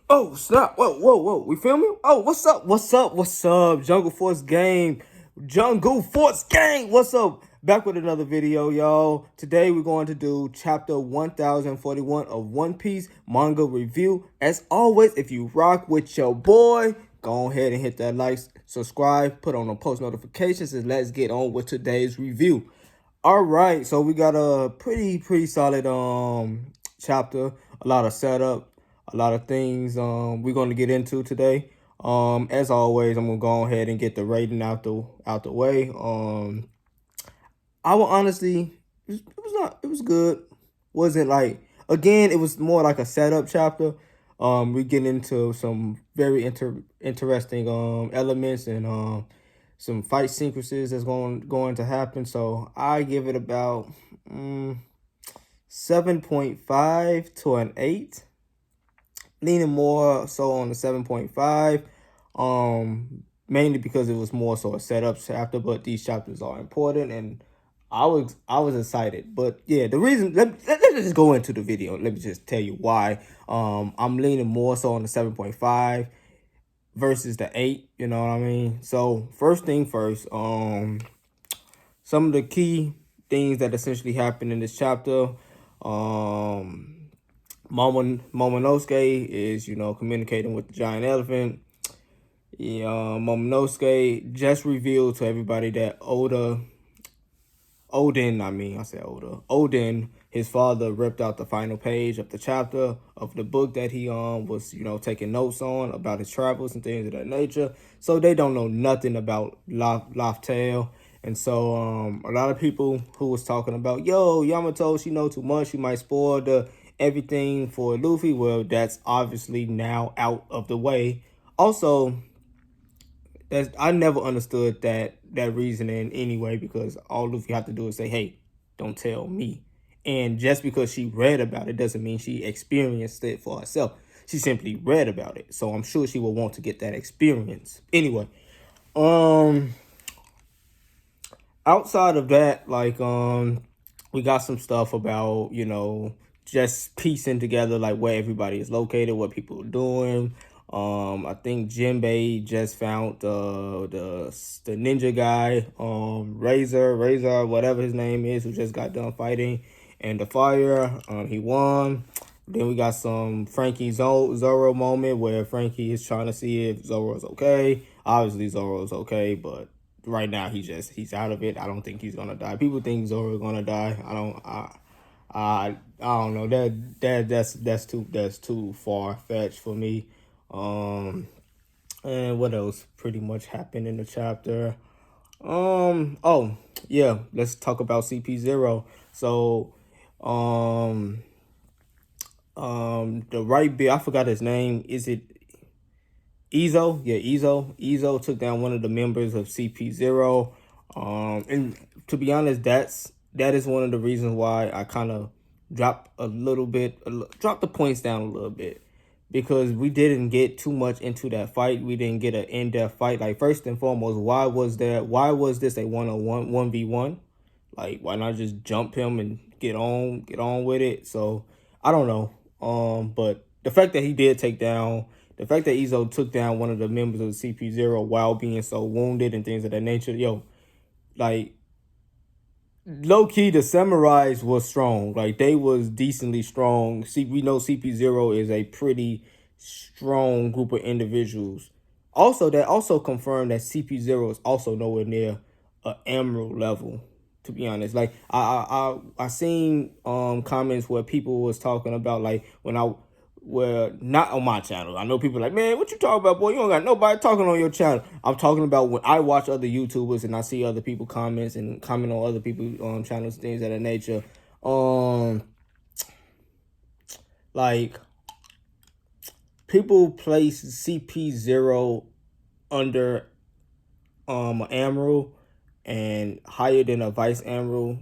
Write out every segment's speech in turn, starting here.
Oh, snap. Whoa. We filming? Oh, what's up? Jungle Force Gang. Jungle Force Gang. What's up? Back with another video, y'all. Today we're going to do chapter 1041 of One Piece manga review. As always, if you rock with your boy, go ahead and hit that like, subscribe, put on the post notifications, and let's get on with today's review. All right, so we got a pretty solid chapter, a lot of setup, a lot of things we're going to get into today. As always, I'm going to go ahead and get the rating out the way. I will honestly, it was good. Wasn't like, again, it was more like a setup chapter. We get into some very interesting elements and some fight sequences that's going to happen. So I give it about 7.5 to an 8, leaning more so on the 7.5. Mainly because it was more so a setup chapter, but these chapters are important and I was excited. But yeah, the reason, let me just go into the video. Let me just tell you why I'm leaning more so on the 7.5 versus the 8, you know what I mean? So first thing first, some of the key things that essentially happened in this chapter, Momonosuke is, communicating with the giant elephant. Yeah, Momonosuke just revealed to everybody that Odin, his father, ripped out the final page of the chapter of the book that he was, taking notes on about his travels and things of that nature. So they don't know nothing about Laugh Tale. And so a lot of people who was talking about, yo, Yamato, she know too much, she might spoil the everything for Luffy. Well, that's obviously now out of the way. Also, I never understood that reasoning anyway, because all Luffy have to do is say, "Hey, don't tell me." And just because she read about it doesn't mean she experienced it for herself. She simply read about it, so I'm sure she will want to get that experience. Anyway, um, outside of that, like we got some stuff about just piecing together like where everybody is located, what people are doing. I think Jinbei just found the ninja guy, Razor, whatever his name is, who just got done fighting in the fire. He won. Then we got some Frankie Zoro moment where Frankie is trying to see if Zoro's okay. Obviously Zoro's okay, but right now he's out of it. I don't think he's gonna die. People think Zoro's gonna die. I don't know. That's too far fetched for me. And what else pretty much happened in the chapter? Oh yeah, let's talk about CP0. So the right bit, I forgot his name. Is it Izo? Yeah, Izo took down one of the members of CP0. And to be honest, that is one of the reasons why I kind of dropped dropped the points down a little bit, because we didn't get too much into that fight. We didn't get an in-depth fight. Like, first and foremost, why was this a 1-on-1 1v1? Like, why not just jump him and get on with it? So I don't know. But the fact that he did take down, the fact that Izo took down one of the members of CP0 while being so wounded and things of that nature, yo, like, low key, the samurais was strong. Like, they was decently strong. See, we know CP0 is a pretty strong group of individuals. Also, that also confirmed that CP0 is also nowhere near a emerald level. To be honest, like I seen comments where people was talking about, like, when I were not on my channel. I know people like, man, what you talking about, boy? You don't got nobody talking on your channel. I'm talking about when I watch other YouTubers and I see other people comments and comment on other people channels, things of that nature. Like, people place CP0 under an Emerald and higher than a Vice Emerald.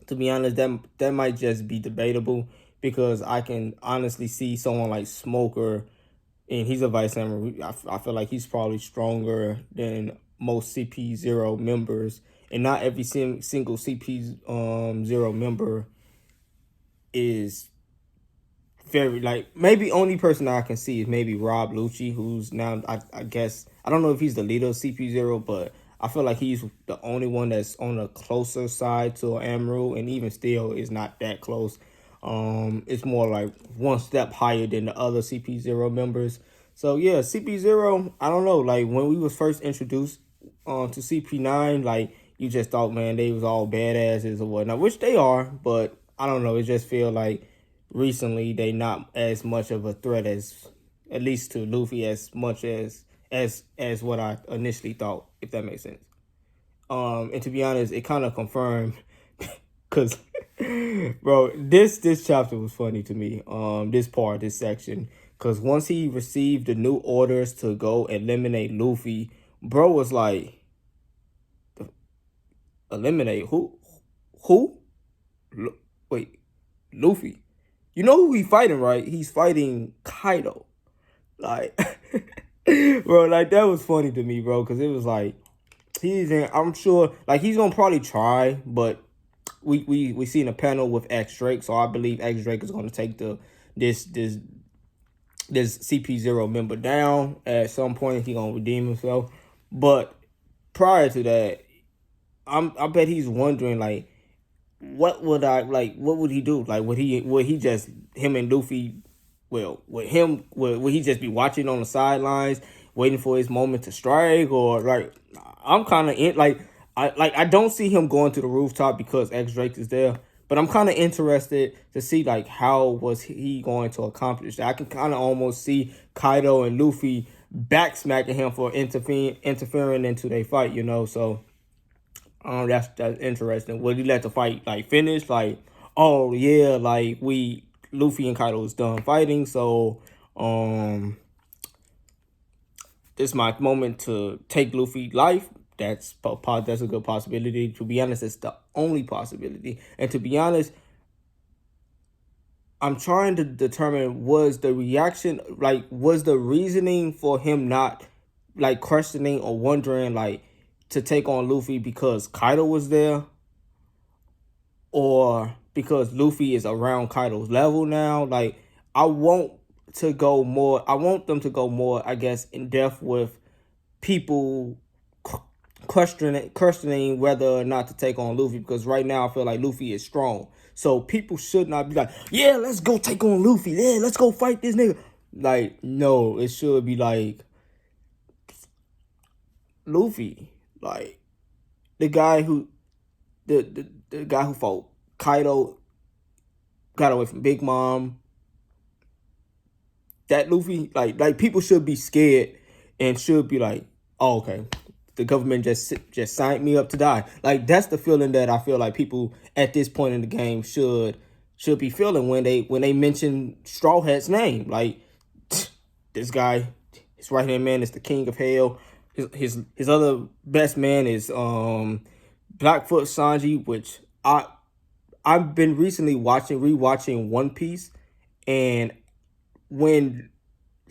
To be honest, that might just be debatable, because I can honestly see someone like Smoker, and he's a Vice Emerald. I feel like he's probably stronger than most CP0 members, and not every single CP0 member is very like maybe only person I can see is maybe Rob Lucci, who's now I guess I don't know if he's the leader of CP0, but I feel like he's the only one that's on the closer side to Amaru, and even still is not that close. It's more like one step higher than the other CP0 members. So yeah, CP0, I don't know, like when we was first introduced to CP9, like you just thought, man, they was all badasses or whatnot, which they are, but I don't know, it just feel like recently they not as much of a threat as at least to Luffy as much as what I initially thought, if that makes sense. And to be honest, it kind of confirmed because bro, this chapter was funny to me. This section, because once he received the new orders to go eliminate Luffy, bro was like, eliminate who? Who? Wait, Luffy. You know who he's fighting, right? He's fighting Kaido. Like, bro, like that was funny to me, bro, because it was like I'm sure, like he's gonna probably try, but we seen a panel with X Drake, so I believe X Drake is gonna take this CP0 member down at some point. He gonna redeem himself, but prior to that, I bet he's wondering like, what would he do? Like, would he just him and Luffy? Well, would he just be watching on the sidelines, waiting for his moment to strike, or like I'm kind of in I don't see him going to the rooftop because X Drake is there, but I'm kind of interested to see like how was he going to accomplish that. I can kind of almost see Kaido and Luffy back smacking him for interfering into their fight, you know. So that's interesting. Would he let the fight like finish? Like, oh yeah, like Luffy and Kaido is done fighting, so this is my moment to take Luffy's life. That's a good possibility. To be honest, it's the only possibility. And to be honest, I'm trying to determine was the reasoning for him not like questioning or wondering like to take on Luffy because Kaido was there, or because Luffy is around Kaido's level now. Like I want them to go more, I guess, in depth with people questioning whether or not to take on Luffy, because right now I feel like Luffy is strong. So people should not be like, yeah, let's go take on Luffy. Yeah, let's go fight this nigga. Like, no, it should be like Luffy, like the guy who the guy who fought Kaido, got away from Big Mom. That Luffy, like people should be scared and should be like, oh, okay, the government just signed me up to die. Like that's the feeling that I feel like people at this point in the game should be feeling when they mention Straw Hat's name. Like this guy, his right hand man is the King of Hell. His other best man is Blackfoot Sanji, which I've been recently rewatching One Piece, and when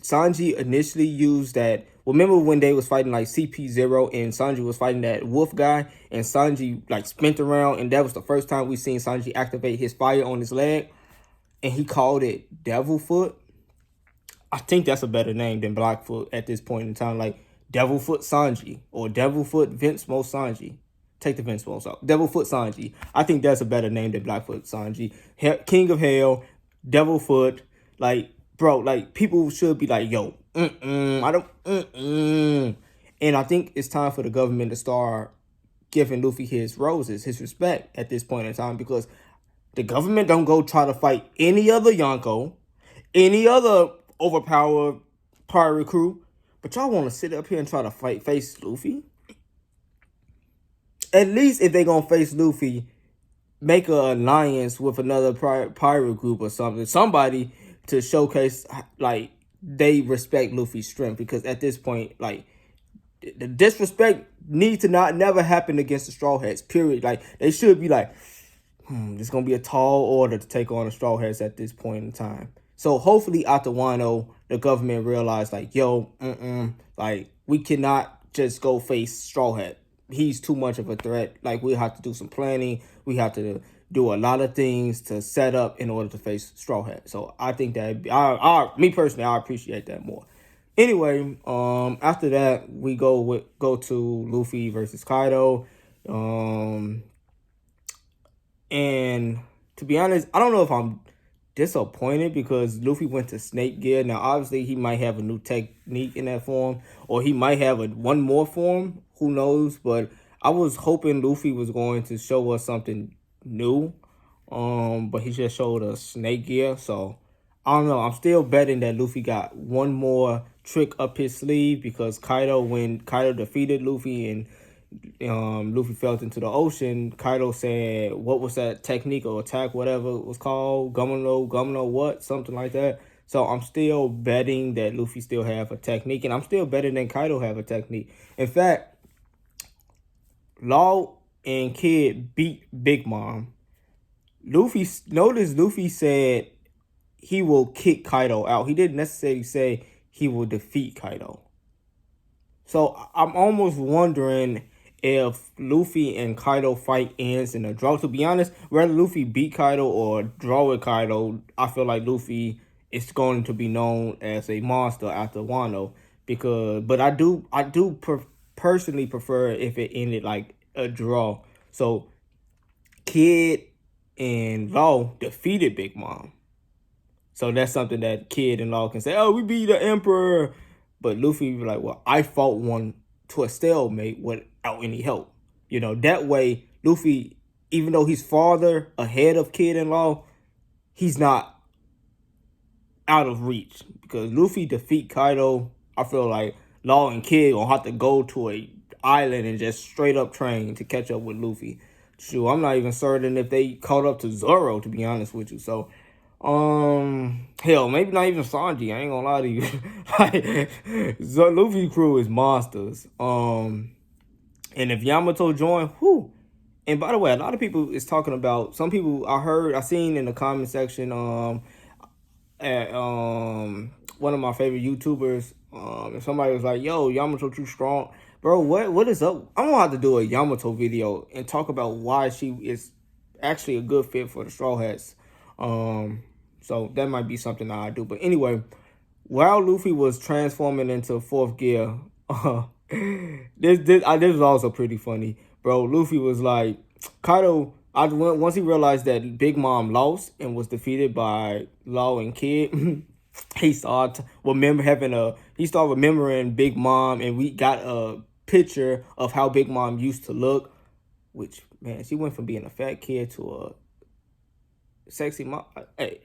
Sanji initially used that, remember when they was fighting like CP0 and Sanji was fighting that wolf guy, and Sanji like spent around, and that was the first time we seen Sanji activate his fire on his leg, and he called it Devilfoot. I think that's a better name than Blackfoot at this point in time, like Devilfoot Sanji or Devilfoot Vinsmoke Sanji. Take the Vinsmoke out. Devilfoot Sanji. I think that's a better name than Blackfoot Sanji. King of Hell, Devilfoot, like, bro, like, people should be like, yo, I don't, And I think it's time for the government to start giving Luffy his roses, his respect at this point in time, because the government don't go try to fight any other Yonko, any other overpowered pirate crew, but y'all want to sit up here and try to face Luffy? At least if they gonna face Luffy, make an alliance with another pirate group or something. Somebody to showcase like they respect Luffy's strength, because at this point, like the disrespect needs to never happen against the Straw Hats. Period. Like they should be like, it's gonna be a tall order to take on the Straw Hats at this point in time. So hopefully after Wano, the government realized like, yo, like we cannot just go face Straw Hat. He's too much of a threat. Like we have to do some planning. We have to do a lot of things to set up in order to face Straw Hat. So I think that me personally, I appreciate that more. Anyway, after that we go to Luffy versus Kaido. And to be honest, I don't know if I'm disappointed because Luffy went to Snake Gear. Now, obviously, he might have a new technique in that form, or he might have one more form. Who knows? But I was hoping Luffy was going to show us something new. But he just showed us Snake Gear. So I don't know. I'm still betting that Luffy got one more trick up his sleeve because when Kaido defeated Luffy and Luffy fell into the ocean, Kaido said, what was that technique or attack, whatever it was called? Gumno what? Something like that. So I'm still betting that Luffy still have a technique, and I'm still betting that Kaido have a technique. In fact, Law and Kid beat Big Mom. Luffy said he will kick Kaido out. He didn't necessarily say he will defeat Kaido. So I'm almost wondering if Luffy and Kaido fight ends in a draw. To be honest, whether Luffy beat Kaido or draw with Kaido, I feel like Luffy is going to be known as a monster after Wano. But I do personally prefer if it ended like a draw. So Kid and Law defeated Big Mom. So that's something that Kid and Law can say, oh, we beat the Emperor. But Luffy be like, well, I fought one to a stalemate without any help. That way, Luffy, even though he's farther ahead of Kid and Law, he's not out of reach. Because Luffy defeat Kaido, I feel like Law and Kid gonna have to go to a island and just straight up train to catch up with Luffy. Shoot, I'm not even certain if they caught up to Zoro, to be honest with you. So, hell, maybe not even Sanji. I ain't gonna lie to you. Luffy crew is monsters. And if Yamato joined, whew. And by the way, a lot of people is talking about, some people I seen in the comment section, at one of my favorite YouTubers, and somebody was like, yo, Yamato too strong. Bro, what is up? I'm gonna have to do a Yamato video and talk about why she is actually a good fit for the Straw Hats. So that might be something I do. But anyway, while Luffy was transforming into fourth gear, this was also pretty funny, bro. Luffy was like, Kaido, once he realized that Big Mom lost and was defeated by Law and Kid, he started remembering Big Mom, and we got a picture of how Big Mom used to look, which, man, she went from being a fat kid to a sexy mom. I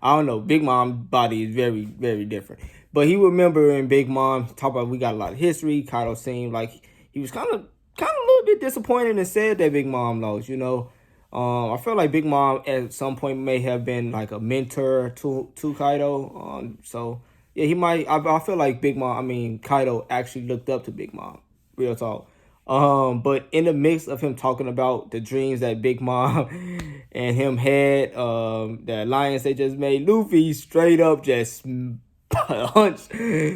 don't know. Big Mom body is very, very different. But he remembering Big Mom, talk about we got a lot of history. Kaido seemed like he was kind of a little bit disappointed and said that Big Mom lost, I feel like Big Mom at some point may have been like a mentor to Kaido. So yeah, he might. I feel like Kaido actually looked up to Big Mom. Real talk. But in the mix of him talking about the dreams that Big Mom and him had, the alliance they just made, Luffy straight up just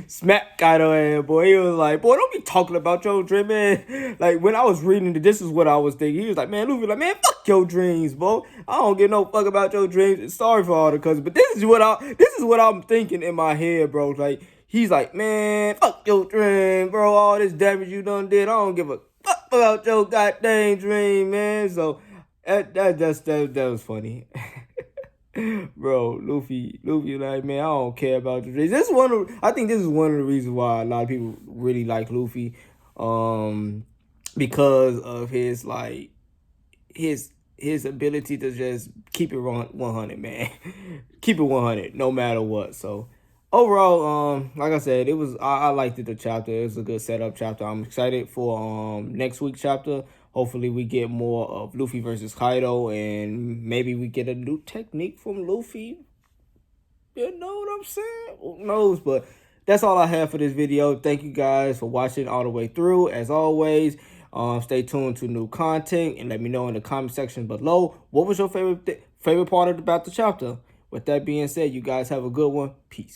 smack Kaido head, boy. He was like, boy, don't be talking about your dream, man. Like, when I was reading this is what I was thinking. He was like, man, Luffy like, man, fuck your dreams, bro. I don't give no fuck about your dreams. Sorry for all the cousins, but this is what I'm thinking in my head, bro. Like, he's like, man, fuck your dream, bro. All this damage you done did, I don't give a fuck about your goddamn dream, man. So that was funny. Bro, Luffy, like, man, I don't care about your dreams. I think this is one of the reasons why a lot of people really like Luffy, because of his ability to just keep it 100, man. Keep it 100 no matter what. So overall, like I said, I liked the chapter. It was a good setup chapter. I'm excited for next week's chapter. Hopefully we get more of Luffy versus Kaido, and maybe we get a new technique from Luffy. You know what I'm saying? Who knows? But that's all I have for this video. Thank you guys for watching all the way through. As always, stay tuned to new content and let me know in the comment section below what was your favorite part about the chapter. With that being said, you guys have a good one. Peace.